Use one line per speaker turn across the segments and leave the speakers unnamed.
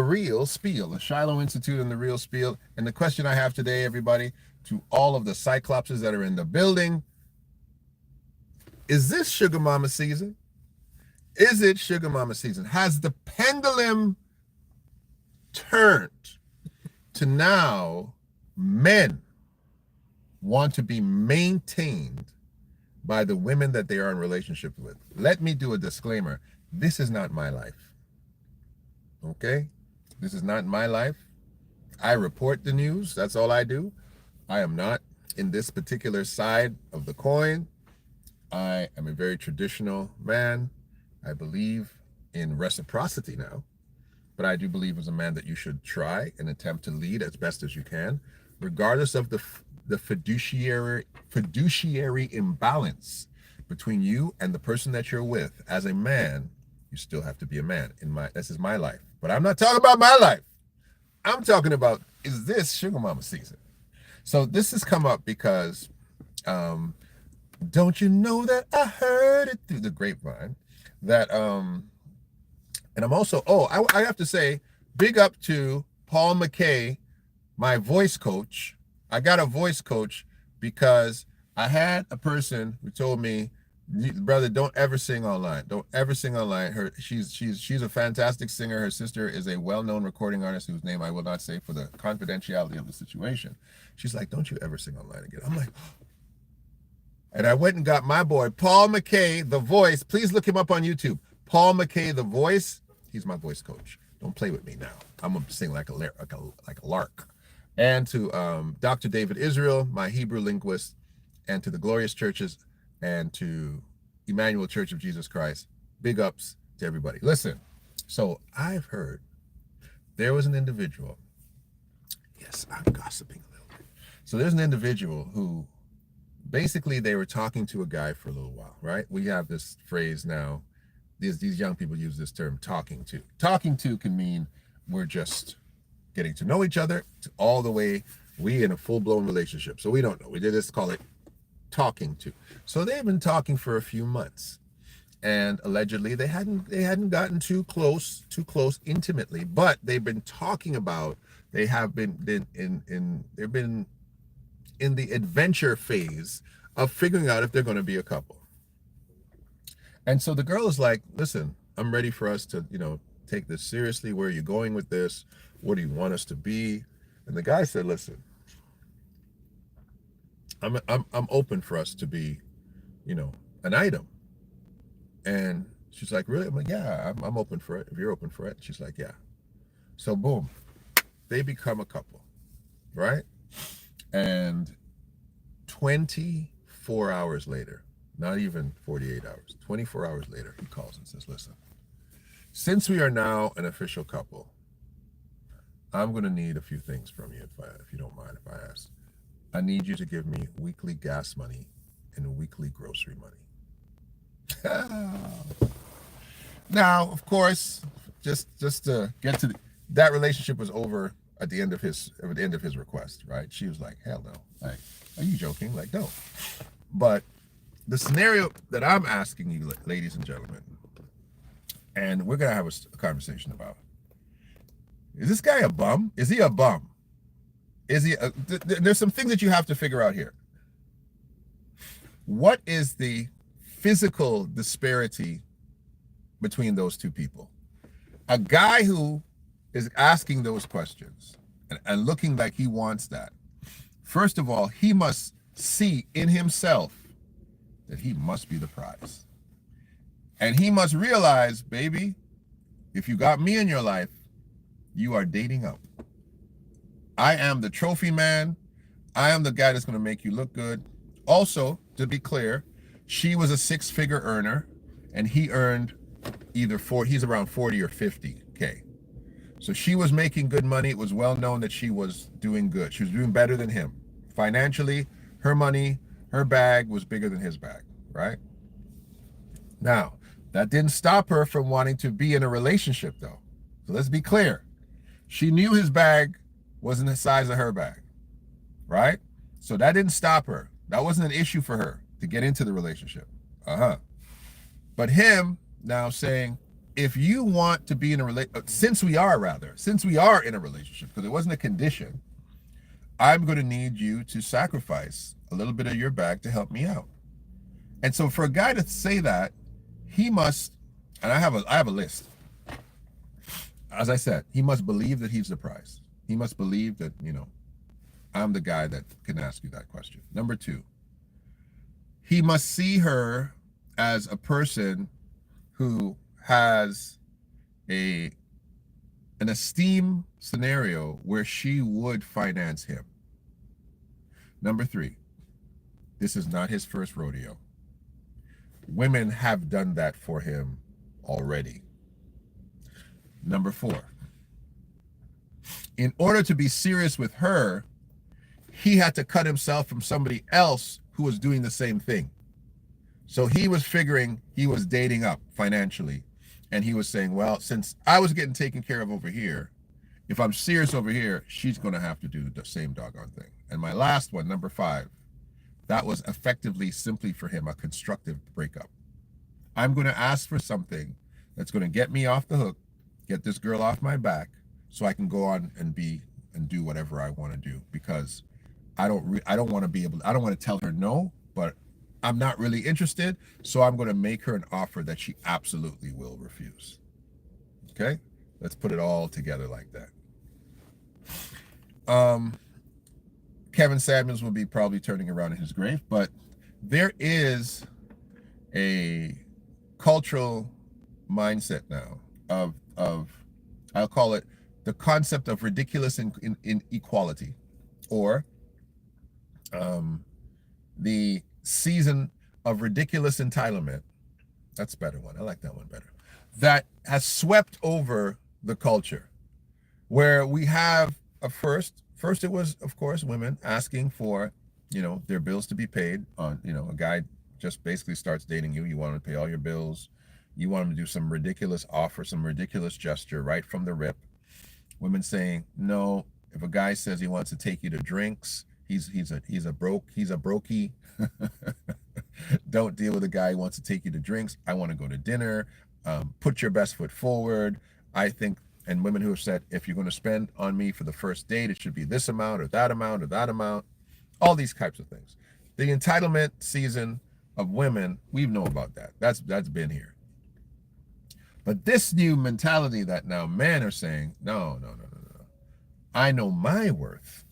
real spiel, the Shiloh Institute and the real spiel. And the question I have today, everybody, to all of the Cyclopses that are in the building, is this Sugar Mama season? Is it Sugar Mama season? Has the pendulum turned to now men want to be maintained by the women that they are in relationship with? Let me do a disclaimer. This is not my life. Okay? This is not my life. I report the news. That's all I do. I am not in this particular side of the coin. I am a very traditional man. I believe in reciprocity now, but I do believe as a man that you should try and attempt to lead as best as you can, regardless of the fiduciary imbalance between you and the person that you're with. As a man, you still have to be a man. This is my life, but I'm not talking about my life. I'm talking about, is this Sugar Mama season? So this has come up because, don't you know that I heard it through the grapevine that, and I'm also, I have to say, big up to Paul McKay, my voice coach. I got a voice coach because I had a person who told me, brother, don't ever sing online. Don't ever sing online. She's a fantastic singer. Her sister is a well-known recording artist whose name I will not say for the confidentiality of the situation. She's like, don't you ever sing online again. I'm like, and I went and got my boy, Paul McKay, the voice. Please look him up on YouTube. Paul McKay, the voice. He's my voice coach. Don't play with me now. I'm gonna sing like a lark. And to Dr. David Israel, my Hebrew linguist, and to the Glorious Churches, and to Emmanuel Church of Jesus Christ, big ups to everybody. Listen, so I've heard there was an individual. Yes, I'm gossiping a little bit. So there's an individual who basically they were talking to a guy for a little while, right? We have this phrase now. These young people use this term, talking to. Talking to can mean we're just getting to know each other to all the way we in a full-blown relationship. So we don't know. We did just call it talking to. So they've been talking for a few months, and allegedly they hadn't gotten too close intimately, but they've been talking about, they've been in the adventure phase of figuring out if they're going to be a couple. And so the girl is like, listen, I'm ready for us to, take this seriously. Where are you going with this? What do you want us to be? And the guy said, listen, I'm open for us to be, an item. And she's like, really? I'm like, yeah, I'm open for it. If you're open for it. She's like, yeah. So boom, they become a couple, right? And 24 hours later, not even 48 hours, 24 hours later, he calls and says, listen, since we are now an official couple, I'm going to need a few things from you, if you don't mind if I ask. I need you to give me weekly gas money and weekly grocery money. Now, of course, just to get to that relationship was over at the end of his request, right? She was like, hell no. Like, are you joking? Like, no. But the scenario that I'm asking you, ladies and gentlemen, and we're going to have a conversation about, is this guy a bum? Is he a bum? Is he? There's some things that you have to figure out here. What is the physical disparity between those two people? A guy who is asking those questions and looking like he wants that. First of all, he must see in himself that he must be the prize. And he must realize, baby, if you got me in your life, you are dating up. I am the trophy man. I am the guy that's going to make you look good. Also, to be clear, she was a six-figure earner, and he earned he's around 40 or 50K. So she was making good money. It was well known that she was doing good. She was doing better than him. Financially, her money, her bag was bigger than his bag, right? Now, that didn't stop her from wanting to be in a relationship, though. So let's be clear. She knew his bag wasn't the size of her bag, right? So that didn't stop her. That wasn't an issue for her to get into the relationship. But him now saying, if you want to be in a since we are in a relationship, because it wasn't a condition, I'm going to need you to sacrifice a little bit of your bag to help me out. And so for a guy to say that, he must, and I have a list. As I said, he must believe that he's the prize. He must believe that, I'm the guy that can ask you that question. Number 2, he must see her as a person who has an esteem scenario where she would finance him. Number 3, this is not his first rodeo. Women have done that for him already. Number 4, in order to be serious with her, he had to cut himself from somebody else who was doing the same thing. So he was figuring he was dating up financially. And he was saying, well, since I was getting taken care of over here, if I'm serious over here, she's going to have to do the same doggone thing. And my last one, number 5, that was effectively simply for him a constructive breakup. I'm going to ask for something that's going to get me off the hook, get this girl off my back, so I can go on and do whatever I want to do, because I don't want to tell her no, but I'm not really interested, so I'm going to make her an offer that she absolutely will refuse. Okay? Let's put it all together like that. Kevin Samuels will be probably turning around in his grave, but there is a cultural mindset now of I'll call it the concept of ridiculous inequality, or the season of ridiculous entitlement. That's a better one. I like that one better. That has swept over the culture, where we have first it was, of course, women asking for, their bills to be paid. On, a guy just basically starts dating you. You want him to pay all your bills. You want him to do some ridiculous offer, some ridiculous gesture right from the rip. Women saying no. If a guy says he wants to take you to drinks, he's a brokey. Don't deal with a guy who wants to take you to drinks. I want to go to dinner. Put your best foot forward. I think, and women who have said, if you're going to spend on me for the first date, it should be this amount or that amount or that amount. All these types of things. The entitlement season of women, we know about that. That's been here. But this new mentality that now men are saying, no. I know my worth.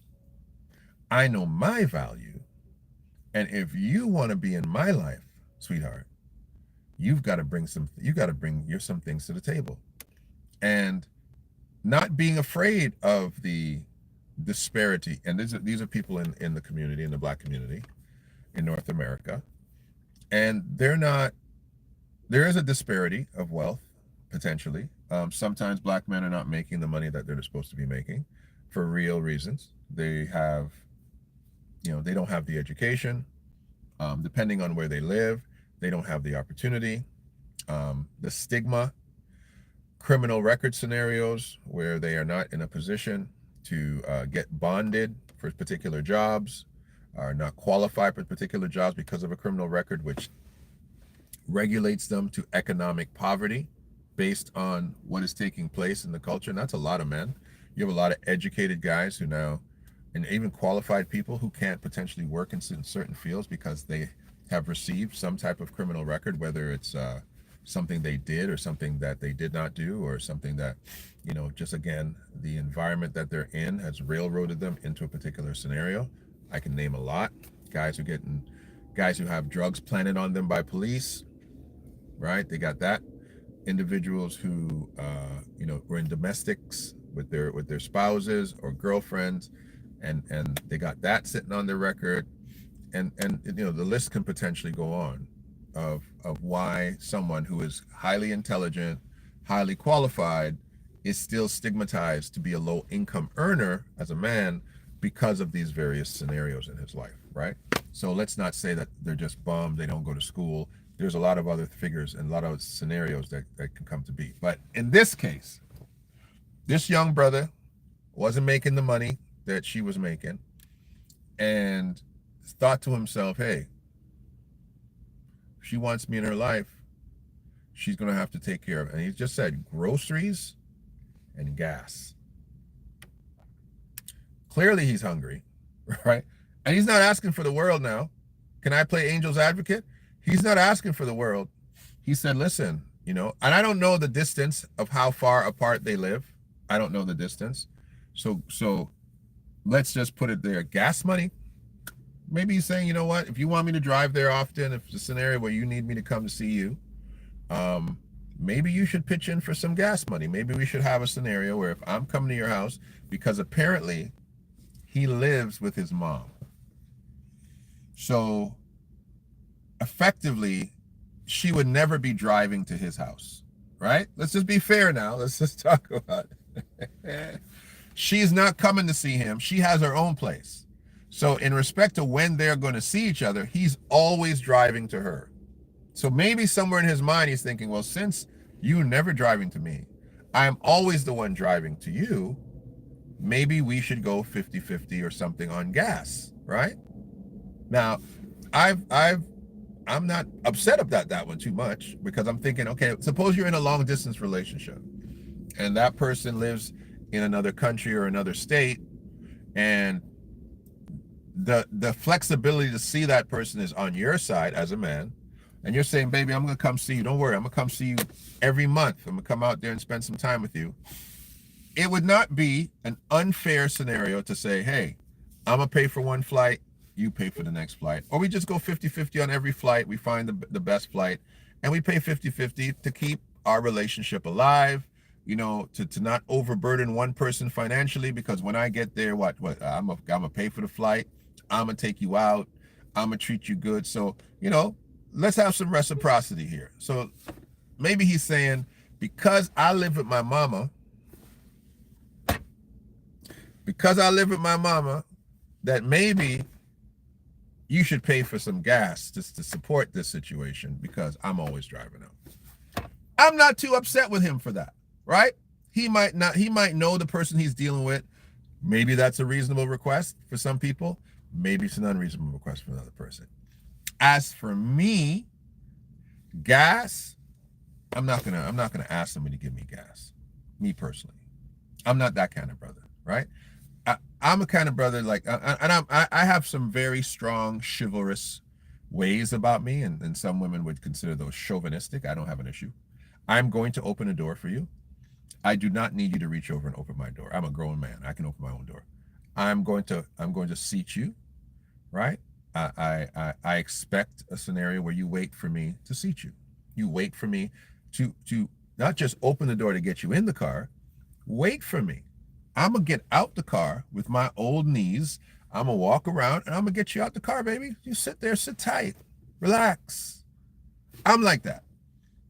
I know my value. And if you want to be in my life, sweetheart, you've got to bring some things to the table. And not being afraid of the disparity. And these are people in the community, in the Black community in North America. And there is a disparity of wealth, potentially. Sometimes Black men are not making the money that they're supposed to be making for real reasons. They have, they don't have the education. Depending on where they live, they don't have the opportunity. The stigma, criminal record scenarios where they are not in a position to get bonded for particular jobs, are not qualified for particular jobs because of a criminal record, which regulates them to economic poverty based on what is taking place in the culture. And that's a lot of men. You have a lot of educated guys who now, and even qualified people who can't potentially work in certain fields because they have received some type of criminal record, whether it's something they did or something that they did not do, or something that, just again, the environment that they're in has railroaded them into a particular scenario. I can name a lot. Guys who have drugs planted on them by police, right? They got that. Individuals who, were in domestics with their spouses or girlfriends, and they got that sitting on their record. And the list can potentially go on of why someone who is highly intelligent, highly qualified, is still stigmatized to be a low income earner as a man because of these various scenarios in his life, right? So let's not say that they're just bummed, they don't go to school. There's a lot of other figures and a lot of scenarios that can come to be. But in this case, this young brother wasn't making the money that she was making, and thought to himself, hey, she wants me in her life, she's going to have to take care of it. And he just said groceries and gas. Clearly he's hungry, right? And he's not asking for the world now. Can I play angel's advocate? He's not asking for the world. He said, listen, you know, and I don't know the distance of how far apart they live. I don't know the distance. So let's just put it there. Gas money. Maybe he's saying, you know what, if you want me to drive there often, if it's a scenario where you need me to come to see you, maybe you should pitch in for some gas money. Maybe we should have a scenario where if I'm coming to your house, because apparently he lives with his mom. So effectively, she would never be driving to his house, right? Let's just be fair now. Let's just talk about it. She's not coming to see him. She has her own place. So in respect to when they're going to see each other, he's always driving to her. So maybe somewhere in his mind, he's thinking, well, since you're never driving to me, I'm always the one driving to you. Maybe we should go 50-50 or something on gas, right? Now, I'm not upset about that one too much, because I'm thinking, okay, suppose you're in a long distance relationship and that person lives in another country or another state, and the flexibility to see that person is on your side as a man, and you're saying, baby, I'm gonna come see you, don't worry, I'm gonna come see you every month, I'm gonna come out there and spend some time with you. It would not be an unfair scenario to say, hey, I'm gonna pay for one flight, you pay for the next flight, or we just go 50-50 on every flight, we find the best flight, and we pay 50-50 to keep our relationship alive, you know, to not overburden one person financially, because when I get there, what I'm gonna pay for the flight, I'm gonna take you out, I'm gonna treat you good. So, you know, let's have some reciprocity here. So maybe he's saying, because I live with my mama, that maybe you should pay for some gas just to support this situation, because I'm always driving out. I'm not too upset with him for that, right? He might know the person he's dealing with. Maybe that's a reasonable request for some people. Maybe it's an unreasonable request for another person. As for me, gas, I'm not gonna ask somebody to give me gas. Me personally, I'm not that kind of brother, right? I'm a kind of brother, like, and I have some very strong chivalrous ways about me, and some women would consider those chauvinistic. I don't have an issue. I'm going to open a door for you. I do not need you to reach over and open my door. I'm a grown man. I can open my own door. I'm going to seat you, right? I expect a scenario where you wait for me to seat you. You wait for me to not just open the door to get you in the car. Wait for me. I'm going to get out the car with my old knees. I'm going to walk around and I'm going to get you out the car, baby. You sit there, sit tight, relax. I'm like that,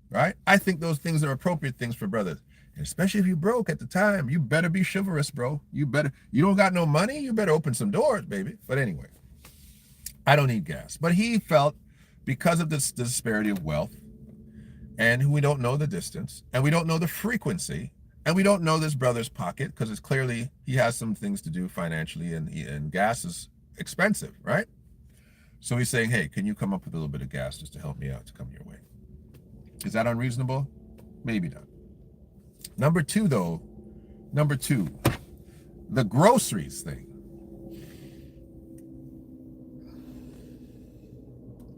right? I think those things are appropriate things for brothers. And especially if you broke at the time, you better be chivalrous, bro. You don't got no money, you better open some doors, baby. But anyway, I don't need gas. But he felt, because of this disparity of wealth, and we don't know the distance, and we don't know the frequency, and we don't know this brother's pocket, because it's clearly he has some things to do financially, and gas is expensive, right? So he's saying, hey, can you come up with a little bit of gas just to help me out to come your way? Is that unreasonable? Maybe not. Number two, the groceries thing.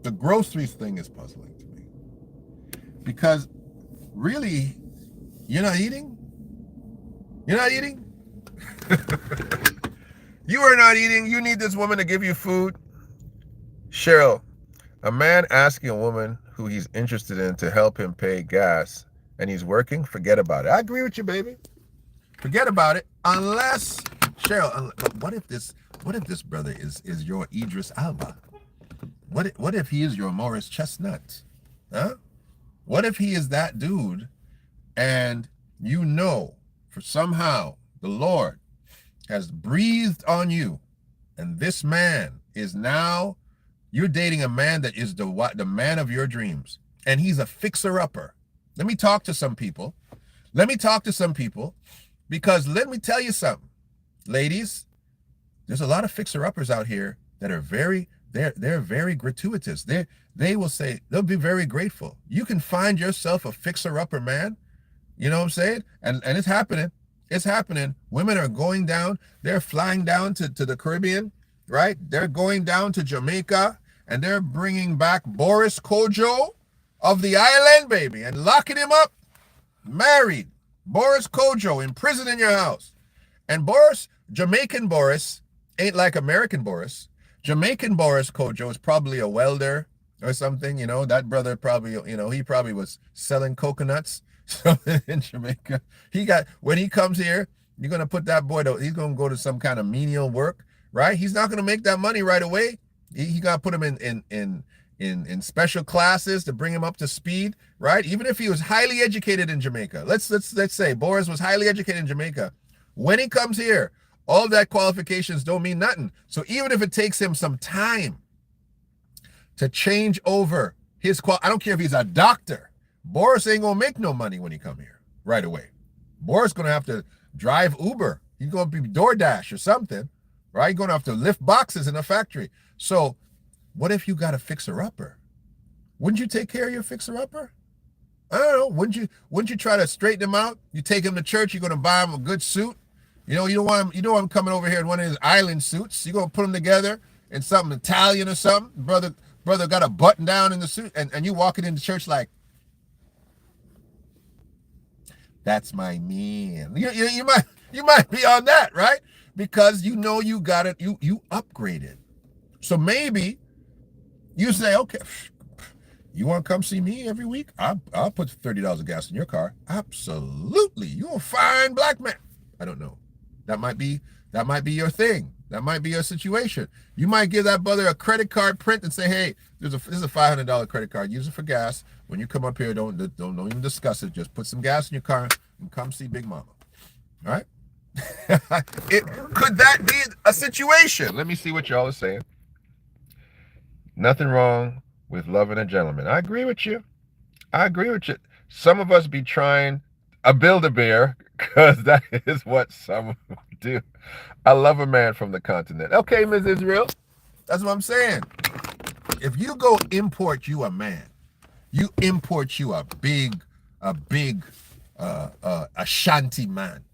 The groceries thing is puzzling to me, because really, you're not eating? You're not eating? You are not eating. You need this woman to give you food. Cheryl, a man asking a woman who he's interested in to help him pay gas, and he's working, forget about it. I agree with you, baby. Forget about it. Unless, Cheryl, what if this brother is your Idris Elba? What if he is your Morris Chestnut? Huh? What if he is that dude, and you know, for somehow the Lord has breathed on you, and this man is now, you're dating a man that is the man of your dreams, and he's a fixer-upper. Let me talk to some people. Because let me tell you something, ladies, there's a lot of fixer-uppers out here that are very, they're very gratuitous. They will say, they'll be very grateful. You can find yourself a fixer-upper man, you know what I'm saying? And it's happening. It's happening. Women are going down. They're flying down to the Caribbean, right? They're going down to Jamaica, and they're bringing back Boris Kojo of the island, baby, and locking him up, married. Boris Kojo in prison in your house. And Boris, Jamaican Boris, ain't like American Boris. Jamaican Boris Kojo is probably a welder or something, you know. That brother probably, you know, he probably was selling coconuts in Jamaica. When he comes here, you're going to put that boy to, he's going to go to some kind of menial work, right? He's not going to make that money right away. He got to put him in special classes to bring him up to speed, right? Even if he was highly educated in Jamaica. Let's say Boris was highly educated in Jamaica. When he comes here, all that qualifications don't mean nothing. So even if it takes him some time to change over his I don't care if he's a doctor, Boris ain't gonna make no money when he come here right away. Boris gonna have to drive Uber. He's gonna be DoorDash or something, right? He's gonna have to lift boxes in a factory. So what if you got a fixer-upper? Wouldn't you take care of your fixer-upper? I don't know. Wouldn't you try to straighten him out? You take him to church, you're gonna buy him a good suit. You know, you don't want him, you don't want him coming over here in one of his island suits. You're gonna put him together in something Italian or something. Brother got a button down in the suit, and you walking into church like, that's my man. You might be on that, right? Because you know you got it, you upgraded. So maybe you say, okay, you want to come see me every week? I'll put $30 of gas in your car. Absolutely. You're a fine black man. I don't know. That might be your thing. That might be your situation. You might give that brother a credit card print and say, hey, this is a $500 credit card. Use it for gas. When you come up here, don't even discuss it. Just put some gas in your car and come see Big Mama. All right? Could that be a situation? Let me see what y'all are saying. Nothing wrong with loving a gentleman. I agree with you. Some of us be trying a Build-A-Bear because that is what some of them do. I love a man from the continent. Okay, Ms. Israel. That's what I'm saying. If you go import you a man, you import you a big Ashanti man,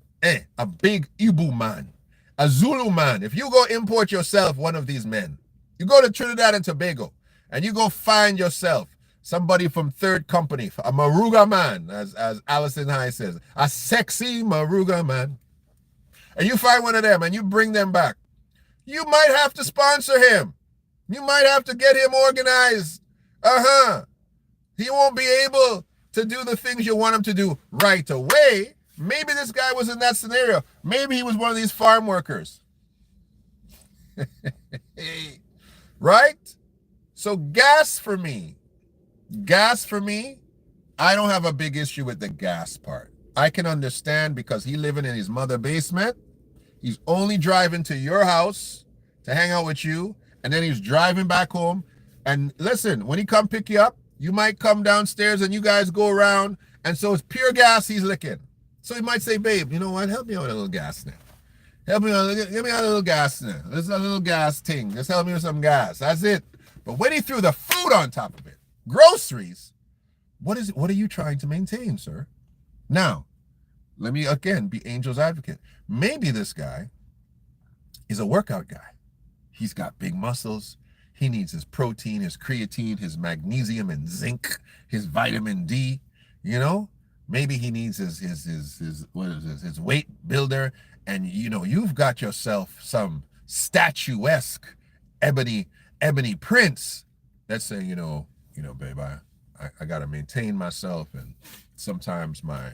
a big Ibu man, a Zulu man. If you go import yourself one of these men, you go to Trinidad and Tobago, and you go find yourself somebody from Third Company, a Maruga man, as Alison High says, a sexy Maruga man. And you find one of them and you bring them back. You might have to sponsor him. You might have to get him organized. He won't be able to do the things you want him to do right away. Maybe this guy was in that scenario. Maybe he was one of these farm workers. Right? So gas for me, I don't have a big issue with the gas part. I can understand because he living in his mother basement. He's only driving to your house to hang out with you, and then he's driving back home. And listen, when he come pick you up, you might come downstairs and you guys go around, and so it's pure gas he's licking. So he might say, babe, you know what? Help me out with a little gas now. Give me a little gas now. This is a little gas thing. Just help me with some gas. That's it. But when he threw the food on top of it, groceries, what are you trying to maintain, sir? Now, let me again be angel's advocate. Maybe this guy is a workout guy. He's got big muscles. He needs his protein, his creatine, his magnesium and zinc, his vitamin D, you know? Maybe he needs his weight builder, and you know, you've got yourself some statuesque ebony prince that's saying, you know, babe, I gotta maintain myself, and sometimes my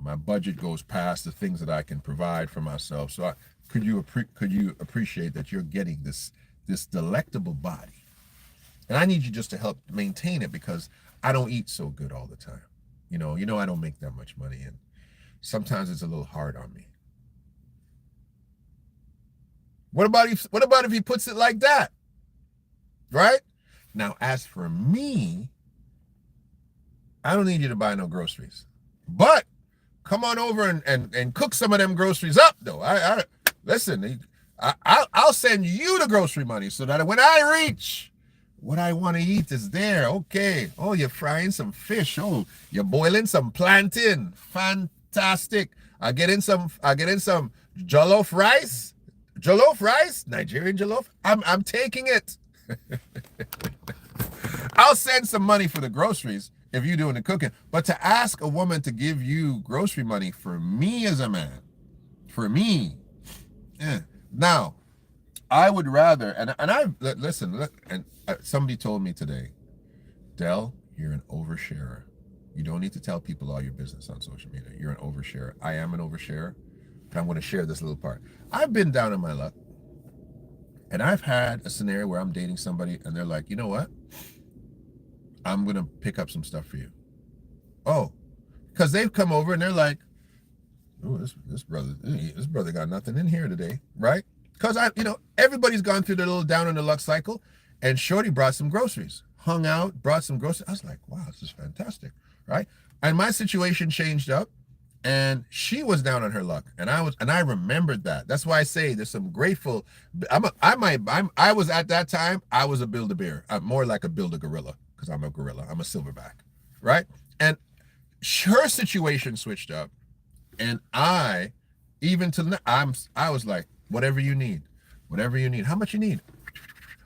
my budget goes past the things that I can provide for myself. So could you appreciate that you're getting this delectable body, and I need you just to help maintain it because I don't eat so good all the time. You know, I don't make that much money, and sometimes it's a little hard on me. What about if he puts it like that? Right? Now, as for me, I don't need you to buy no groceries. But come on over and cook some of them groceries up, though. Listen, I'll send you the grocery money so that when I reach what I want to eat is there. Okay. Oh, you're frying some fish. Oh, you're boiling some plantain. Fantastic. I get in some jollof rice. Jollof rice? Nigerian jollof? I'm taking it. I'll send some money for the groceries if you're doing the cooking. But to ask a woman to give you grocery money for me as a man, for me, now, I would rather, and I listen, and somebody told me today, Del, you're an oversharer. You don't need to tell people all your business on social media. You're an oversharer. I am an oversharer, but I'm going to share this little part. I've been down on my luck, and I've had a scenario where I'm dating somebody, and they're like, you know what? I'm going to pick up some stuff for you. Oh, because they've come over and they're like, oh, this brother got nothing in here today, right? Because everybody's gone through their little down on the luck cycle, and Shorty brought some groceries, hung out, brought some groceries. I was like, wow, this is fantastic, right? And my situation changed up, and she was down on her luck, and I remembered that. That's why I say there's some grateful. I was at that time. I was a Build-A-Bear. I'm more like a Build-A-Gorilla because I'm a gorilla. I'm a silverback, right? And her situation switched up. And I was like, whatever you need. How much you need?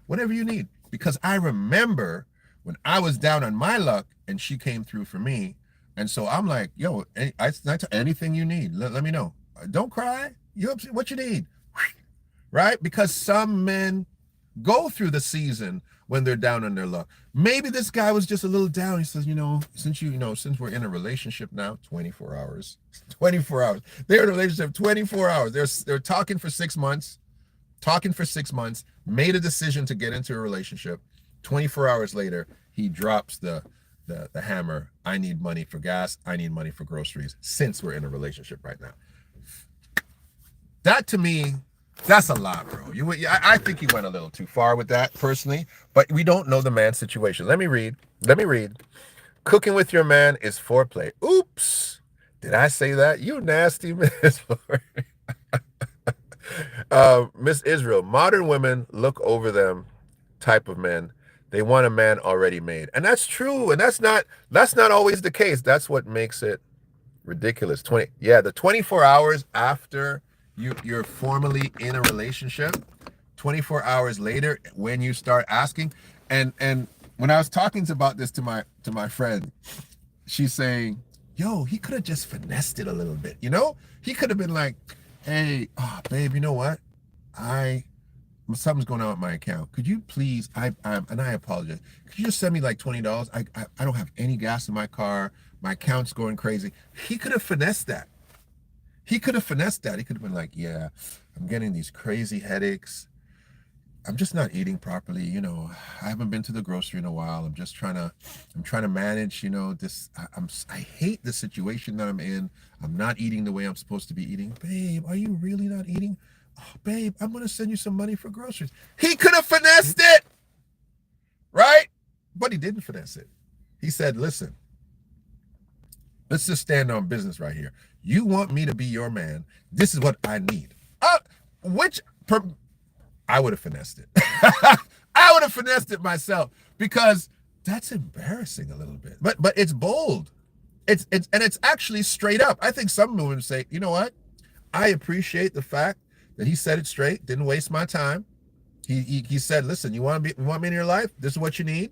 Whatever you need. Because I remember when I was down on my luck and she came through for me. And so I'm like, yo, anything you need, let me know. Don't cry. What you need? Right? Because some men go through the season when they're down on their luck. Maybe this guy was just a little down. He says, since we're in a relationship now, 24 hours. They're in a relationship 24 hours. They're talking for 6 months, made a decision to get into a relationship. 24 hours later, he drops the hammer. I need money for gas. I need money for groceries since we're in a relationship right now. That to me, that's a lot, bro. I think you went a little too far with that, personally, but we don't know the man's situation. Let me read. Cooking with your man is foreplay. Oops. Did I say that? You nasty, Miss Miss Israel. Modern women look over them type of men. They want a man already made. And that's true. And that's not always the case. That's what makes it ridiculous. The 24 hours after you're formally in a relationship, 24 hours later when you start asking, and when I was talking about this to my friend, she's saying, yo, he could have just finessed it a little bit, he could have been like, hey, babe, you know what, something's going on with my account, could you please, and I apologize, could you just send me like $20? I don't have any gas in my car, my account's going crazy. He could have finessed that. He could have been like, yeah, I'm getting these crazy headaches. I'm just not eating properly. I haven't been to the grocery in a while. I'm trying to manage, this. I hate the situation that I'm in. I'm not eating the way I'm supposed to be eating. Babe, are you really not eating? Oh, babe, I'm going to send you some money for groceries. He could have finessed it, right? But he didn't finesse it. He said, listen, let's just stand on business right here. You want me to be your man. This is what I need. I would have finessed it. I would have finessed it myself because that's embarrassing a little bit. But it's bold. It's actually straight up. I think some women say, you know what? I appreciate the fact that he said it straight, didn't waste my time. He said, listen, you want me in your life? This is what you need.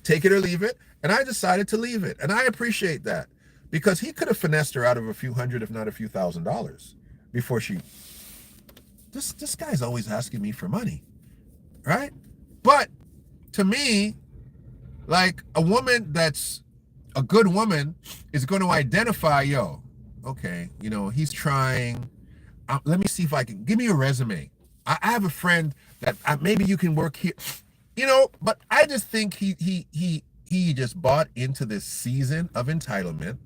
Take it or leave it. And I decided to leave it. And I appreciate that. Because he could have finessed her out of a few hundred, if not a few $1,000s before this guy's always asking me for money, right? But to me, like, a woman that's a good woman is going to identify, okay, he's trying. Let me see if I can, give me a resume. I have a friend that maybe you can work here, but I just think he just bought into this season of entitlement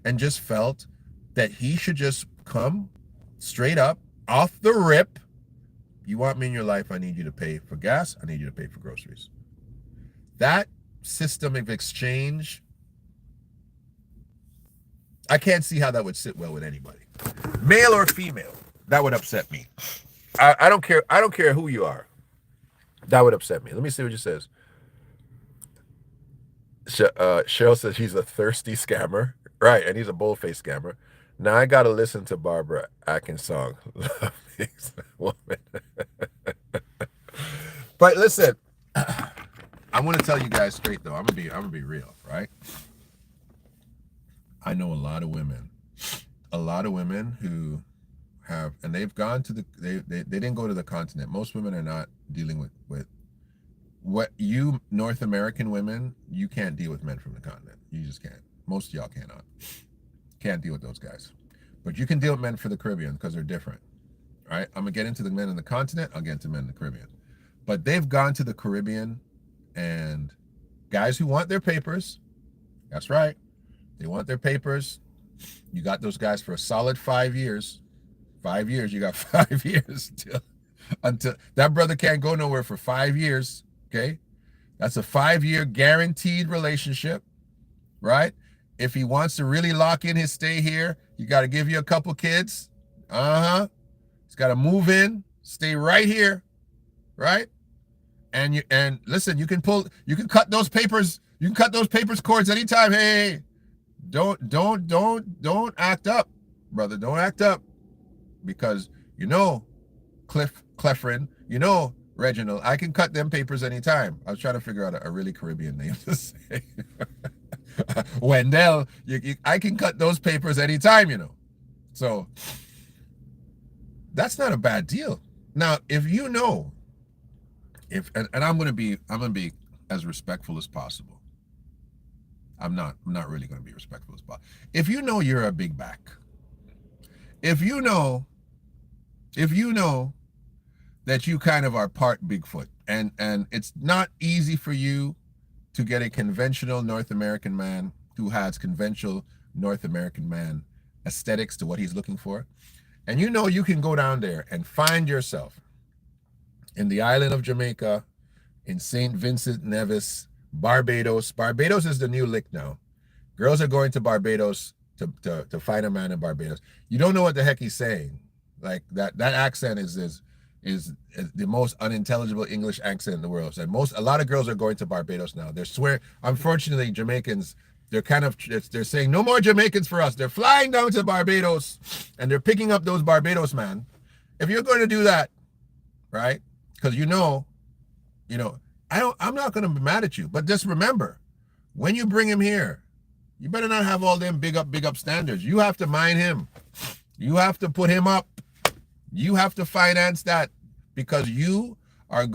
and just felt that he should just come straight up, off the rip. You want me in your life, I need you to pay for gas, I need you to pay for groceries. That system of exchange, I can't see how that would sit well with anybody. Male or female, that would upset me. I don't care. I don't care who you are. That would upset me. Let me see what she says. Cheryl says he's a thirsty scammer. Right, and he's a bold-faced scammer. Now I gotta listen to Barbara Atkins' song. Love makes a woman. But listen, I'm gonna tell you guys straight though. I'm gonna be real, right? I know a lot of women who have, and they've gone to they didn't go to the continent. Most women are not dealing with what you North American women, you can't deal with men from the continent. You just can't. Most of y'all cannot. Can't deal with those guys. But you can deal with men for the Caribbean because they're different. Right? I'm gonna get into the men in the continent, I'll get into men in the Caribbean. But they've gone to the Caribbean, and guys who want their papers, that's right. They want their papers. You got those guys for a solid 5 years. 5 years, you got 5 years until that brother can't go nowhere for 5 years. Okay. That's a 5-year guaranteed relationship, right? If he wants to really lock in his stay here, you got to give you a couple kids. He's got to move in, stay right here, right? And listen, you can cut those papers, cords anytime. Hey, don't act up, brother. Don't act up, because Clefrin, Reginald, I can cut them papers anytime. I was trying to figure out a really Caribbean name to say. Wendell, I can cut those papers anytime, So that's not a bad deal. Now, if and I'm gonna be as respectful as possible. I'm not really gonna be respectful as possible. If you're a big back, if you know that you kind of are part Bigfoot, and it's not easy for you to get a conventional North American man who has conventional North American man aesthetics to what he's looking for, and you can go down there and find yourself in the island of Jamaica, in St. Vincent Nevis, Barbados. Barbados is the new lick now. Girls are going to Barbados to find a man in Barbados. You don't know what the heck he's saying. Like that accent is the most unintelligible English accent in the world. So a lot of girls are going to Barbados now. Unfortunately, Jamaicans, they're saying no more Jamaicans for us. They're flying down to Barbados and they're picking up those Barbados man. If you're going to do that, right? Because I'm not going to be mad at you, but just remember, when you bring him here, you better not have all them big up standards. You have to mind him. You have to put him up. You have to finance that, because you are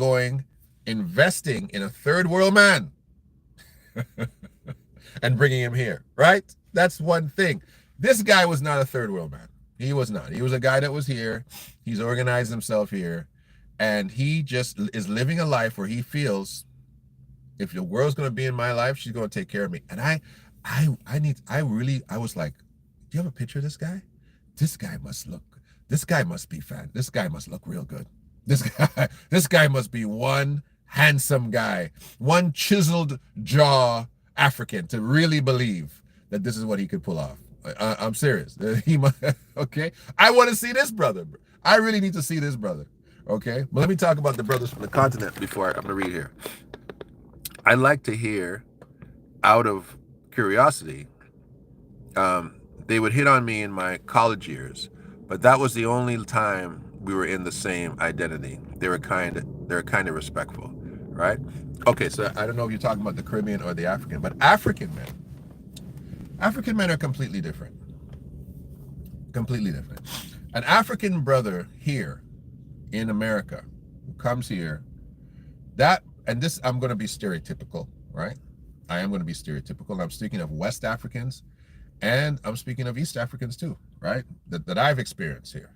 investing in a third world man and bringing him here, right? That's one thing. This guy was not a third world man. He was not. He was a guy that was here. He's organized himself here, and he just is living a life where he feels, if the world's going to be in my life, she's going to take care of me. And I was like, do you have a picture of this guy? This guy must be fan. This guy must look real good. This guy must be one handsome guy, one chiseled jaw African to really believe that this is what he could pull off. I'm serious. Okay. I want to see this brother. I really need to see this brother. Okay. But let me talk about the brothers from the continent before I'm going to read here. I like to hear, out of curiosity, they would hit on me in my college years, but that was the only time we were in the same identity. They were kind of respectful, right? Okay, so I don't know if you're talking about the Caribbean or the African, but African men are completely different. Completely different. An African brother here in America who comes here, and this, I'm going to be stereotypical, right? I am going to be stereotypical. I'm speaking of West Africans, and I'm speaking of East Africans too, right? That I've experienced here.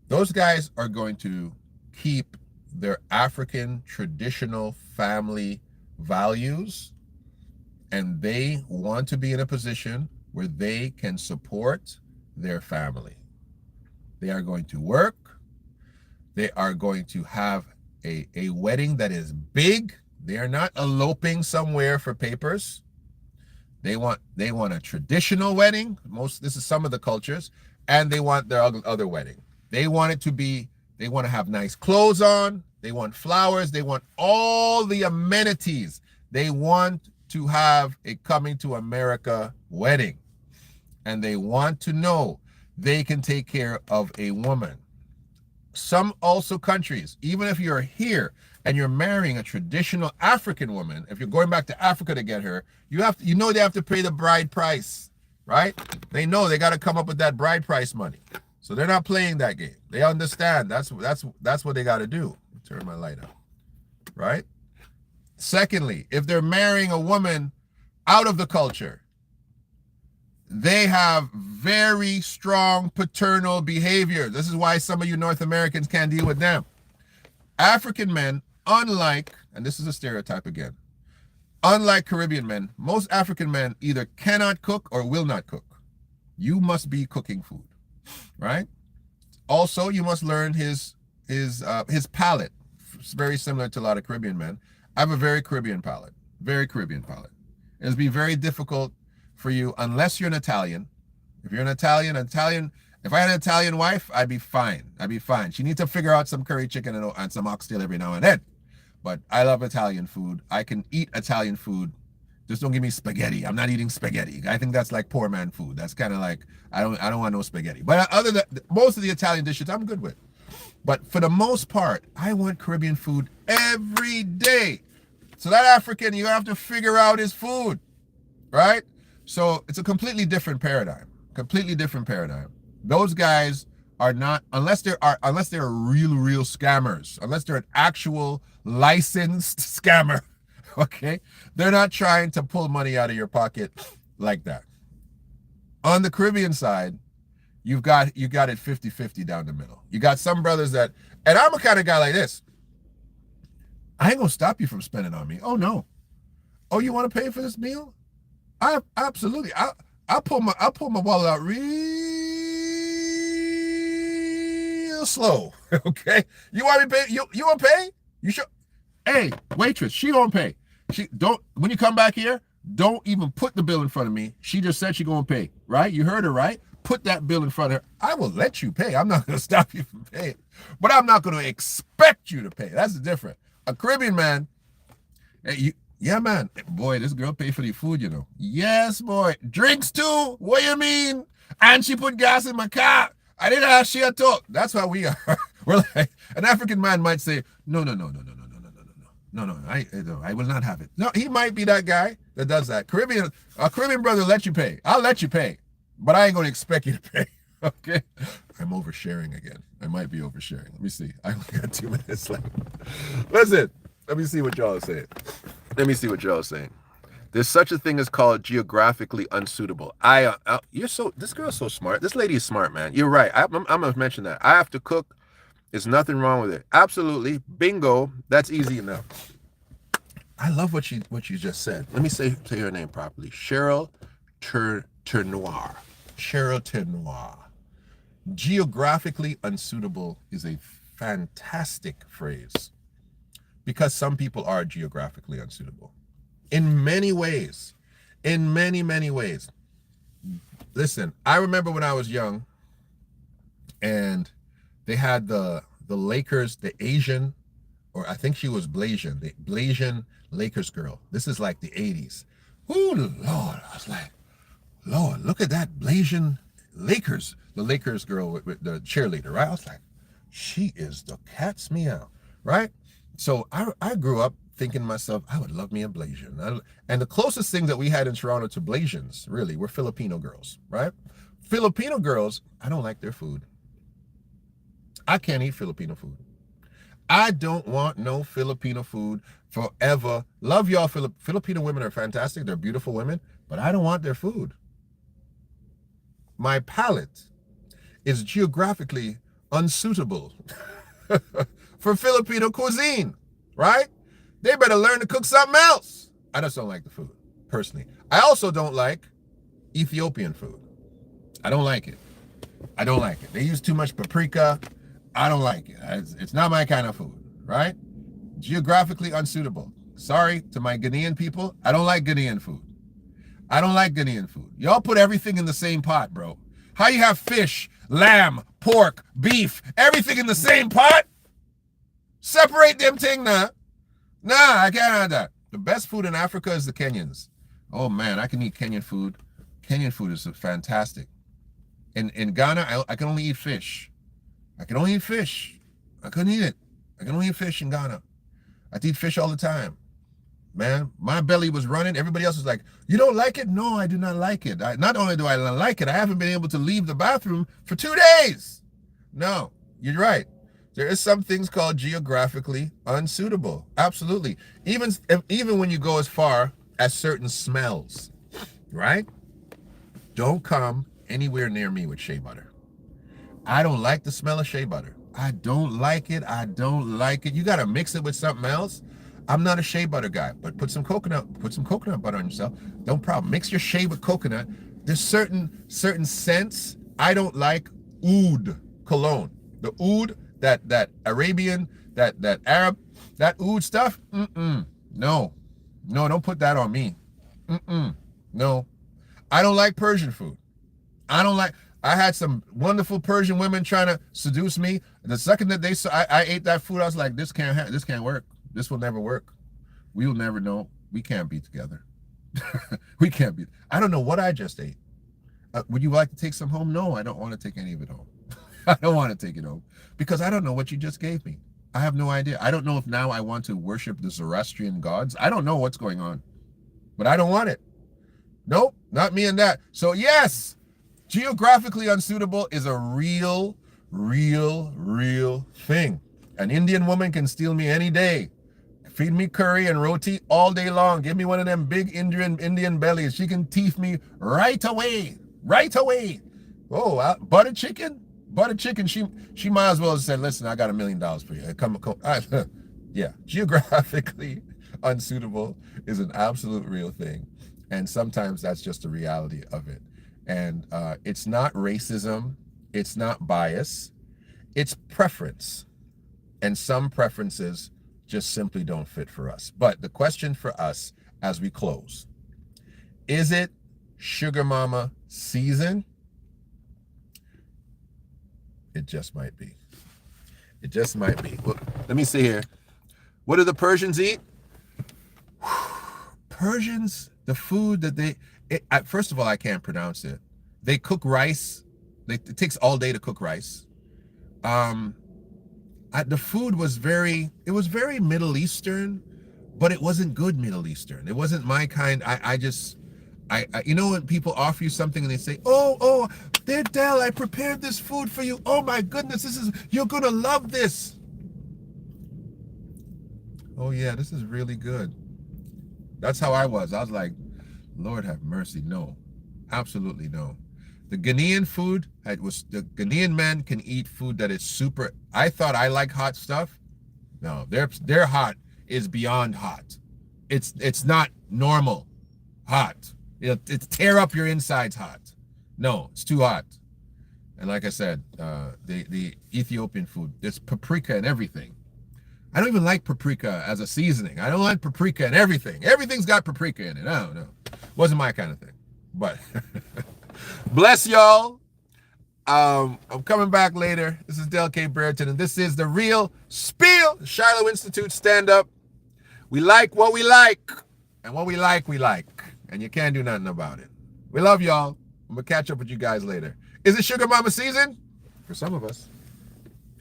Those guys are going to keep their African traditional family values, and they want to be in a position where they can support their family. They are going to work. They are going to have a wedding that is big. They are not eloping somewhere for papers. They want a traditional wedding. This is some of the cultures, and they want their other wedding. They want it to be They want to have nice clothes on. They want flowers. They want all the amenities. They want to have a coming to America wedding. And they want to know they can take care of a woman. Some also countries, even if you're here and you're marrying a traditional African woman, if you're going back to Africa to get her, they have to pay the bride price, right? They know they got to come up with that bride price money. So they're not playing that game. They understand that's what they got to do. Turn my light on, right? Secondly, if they're marrying a woman out of the culture, they have very strong paternal behavior. This is why some of you North Americans can't deal with them. African men, unlike, and this is a stereotype again, unlike Caribbean men, most African men either cannot cook or will not cook. You must be cooking food, right? Also, you must learn his palate. It's very similar to a lot of Caribbean men. I have a very Caribbean palate, very Caribbean palate. It'll be very difficult for you unless you're an Italian. If you're an Italian, if I had an Italian wife, I'd be fine. She needs to figure out some curry chicken and some oxtail every now and then. But I love Italian food. I can eat Italian food. Just don't give me spaghetti. I'm not eating spaghetti. I think that's like poor man food. That's kind of like, I don't want no spaghetti. But other than most of the Italian dishes, I'm good with. But for the most part, I want Caribbean food every day. So that African, you have to figure out his food, right? So it's a completely different paradigm. Those guys are not, unless they're real scammers, unless they're an actual licensed scammer, okay? They're not trying to pull money out of your pocket like that. On the Caribbean side, you got it 50-50 down the middle. You got some brothers that, and I'm a kind of guy like this. I ain't gonna stop you from spending on me. Oh no. Oh, you want to pay for this meal? Absolutely. I'll pull my wallet out real slow. Okay. You want me to pay? You want to pay? You should. Hey, waitress, she gonna pay. When you come back here, don't even put the bill in front of me. She just said she gonna pay, right? You heard her, right? Put that bill in front of her. I will let you pay. I'm not gonna stop you from paying, but I'm not gonna expect you to pay. That's the difference. A Caribbean man, yeah, man. Boy, this girl paid for the food, you know. Yes, boy. Drinks too? What you mean? And she put gas in my car. I didn't ask she a talk. That's how we are. We're like, an African man might say, no, I will not have it. No, he might be that guy that does that. A Caribbean brother let you pay. I'll let you pay, but I ain't going to expect you to pay. Okay? I'm oversharing again. I might be oversharing. Let me see. I only got 2 minutes left. Listen, let me see what y'all are saying. There's such a thing as called geographically unsuitable. This girl's so smart. This lady is smart, man. You're right. I'm going to mention that. I have to cook. There's nothing wrong with it. Absolutely. Bingo. That's easy enough. I love what you just said. Let me say your name properly. Cheryl Ternoir. Cheryl Ternoir. Geographically unsuitable is a fantastic phrase because some people are geographically unsuitable in many ways, in many, many ways. Listen, I remember when I was young and they had the Lakers, the Asian, or I think she was Blasian, the Blasian Lakers girl. This is like the 80s. Oh, Lord. I was like, Lord, look at that Blasian Lakers, the Lakers girl with the cheerleader, right? I was like, she is the cat's meow, right? So I grew up thinking to myself, I would love me a Blasian. And the closest thing that we had in Toronto to Blasians, really, were Filipino girls, right? Filipino girls, I don't like their food. I can't eat Filipino food. I don't want no Filipino food forever. Love y'all. Filipino women are fantastic. They're beautiful women, but I don't want their food. My palate is geographically unsuitable for Filipino cuisine, right? They better learn to cook something else. I just don't like the food, personally. I also don't like Ethiopian food. I don't like it. They use too much paprika. I don't like it. It's not my kind of food, right? Geographically unsuitable. Sorry to my Ghanaian people. I don't like Ghanaian food. Y'all put everything in the same pot, bro. How you have fish, lamb, pork, beef, everything in the same pot. Separate them thing now. Nah, I can't have that. The best food in Africa is the Kenyans. Oh man, I can eat Kenyan food. Kenyan food is fantastic. In Ghana, I can only eat fish. I can only eat fish. I couldn't eat it. I can only eat fish in Ghana. I eat fish all the time. Man, my belly was running. Everybody else was like, you don't like it? No, I do not like it. Not only do I not like it, I haven't been able to leave the bathroom for 2 days. No, you're right. There is some things called geographically unsuitable. Absolutely. Even when you go as far as certain smells, right? Don't come anywhere near me with shea butter. I don't like the smell of shea butter. I don't like it. I don't like it. You got to mix it with something else. I'm not a shea butter guy, but put some coconut butter on yourself. No problem. Mix your shea with coconut. There's certain scents. I don't like oud cologne. The oud, that Arabian, that Arab, that oud stuff. No, don't put that on me. No, I don't like Persian food. I had some wonderful Persian women trying to seduce me. The second that they saw I ate that food, I was like, this can't work. This will never work. We will never know. We can't be together. We can't be. I don't know what I just ate. Would you like to take some home? No, I don't want to take any of it home. I don't want to take it home because I don't know what you just gave me. I have no idea. I don't know if now I want to worship the Zoroastrian gods. I don't know what's going on, but I don't want it. Nope, not me and that. So yes, geographically unsuitable is a real thing. An Indian woman can steal me any day. Feed me curry and roti all day long. Give me one of them big Indian bellies. She can teeth me right away. Oh, butter chicken. She might as well have said, listen, I got $1 million for you. Come. Yeah, geographically unsuitable is an absolute real thing. And sometimes that's just the reality of it. And it's not racism. It's not bias. It's preference. And some preferences just simply don't fit for us. But the question for us as we close, is it Sugar Mama season? It just might be. It just might be. Well, let me see here. What do the Persians eat? Persians, the food that first of all, I can't pronounce it. They cook rice. It takes all day to cook rice. The food was very Middle Eastern, but it wasn't good Middle Eastern. It wasn't my kind. I you know when people offer you something and they say, oh, there, Del, I prepared this food for you. Oh my goodness, you're gonna love this. Oh yeah, this is really good. That's how I was. I was like, Lord have mercy. No, absolutely no. The Ghanaian food, the Ghanaian men can eat food that is super. I thought I like hot stuff. No, their hot is beyond hot. It's not normal hot. It's tear up your insides hot. No, it's too hot. And like I said, the Ethiopian food, there's paprika and everything. I don't even like paprika as a seasoning. I don't like paprika and everything. Everything's got paprika in it. I don't know. Wasn't my kind of thing. But bless y'all. I'm coming back later. This is Del K. Brereton, and this is The Real Spiel, Shiloh Institute stand-up. We like what we like, and what we like, and you can't do nothing about it. We love y'all. I'm going to catch up with you guys later. Is it Sugar Mama season? For some of us,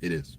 it is.